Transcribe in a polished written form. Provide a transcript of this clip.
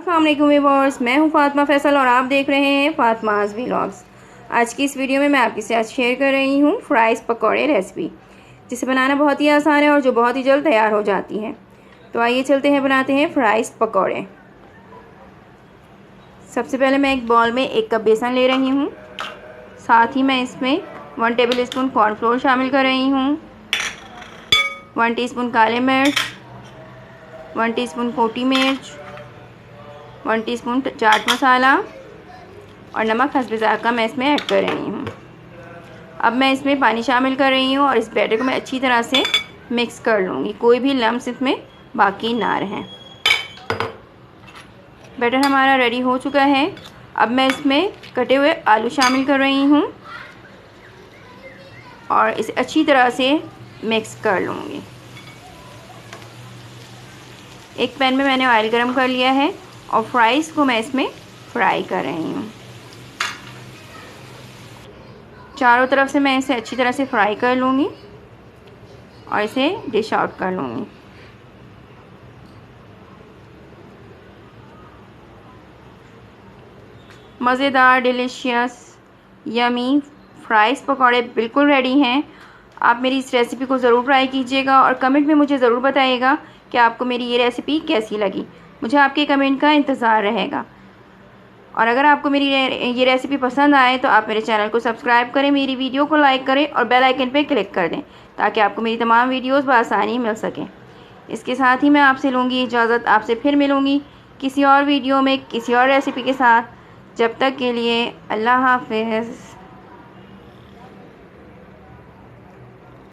अस्सलाम वालेकुम व्यूअर्स, मैं हूं फातिमा फैसल और आप देख रहे हैं फातिमाज़ व्लॉग्स। आज की इस वीडियो में मैं आपके साथ शेयर कर रही हूं फ्राइज़ पकौड़े रेसिपी, जिसे बनाना बहुत ही आसान है और जो बहुत ही जल्द तैयार हो जाती है। तो आइए चलते हैं, बनाते हैं फ्राइज़ पकौड़े। सबसे पहले मैं एक बॉल में 1 कप बेसन ले रही हूँ। साथ ही मैं इसमें 1 टेबल स्पून कॉर्नफ्लोर शामिल कर रही हूँ, 1 टीस्पून काले मिर्च, 1 टीस्पून मोटी मिर्च, 1 टीस्पून चाट मसाला और नमक हस्ब ज़ायक़ा मैं इसमें ऐड कर रही हूँ। अब मैं इसमें पानी शामिल कर रही हूँ और इस बैटर को मैं अच्छी तरह से मिक्स कर लूँगी, कोई भी लम्स इसमें बाकी ना रहें। बैटर हमारा रेडी हो चुका है। अब मैं इसमें कटे हुए आलू शामिल कर रही हूँ और इसे अच्छी तरह से मिक्स कर लूँगी। एक पैन में मैंने ऑयल गरम कर लिया है और फ्राइज़ को मैं इसमें फ्राई कर रही हूँ। चारों तरफ से मैं इसे अच्छी तरह से फ्राई कर लूँगी और इसे डिश आउट कर लूँगी। मज़ेदार, डिलीशियस, यमी फ्राइज़ पकौड़े बिल्कुल रेडी हैं। आप मेरी इस रेसिपी को ज़रूर ट्राई कीजिएगा और कमेंट में मुझे ज़रूर बताइएगा कि आपको मेरी ये रेसिपी कैसी लगी। मुझे आपके कमेंट का इंतज़ार रहेगा। और अगर आपको मेरी ये रेसिपी पसंद आए तो आप मेरे चैनल को सब्सक्राइब करें, मेरी वीडियो को लाइक करें और बेल आइकन पर क्लिक कर दें ताकि आपको मेरी तमाम वीडियोस बआसानी मिल सकें। इसके साथ ही मैं आपसे लूँगी इजाज़त। आपसे फिर मिलूँगी किसी और वीडियो में किसी और रेसिपी के साथ। जब तक के लिए अल्लाह हाफ़िज़।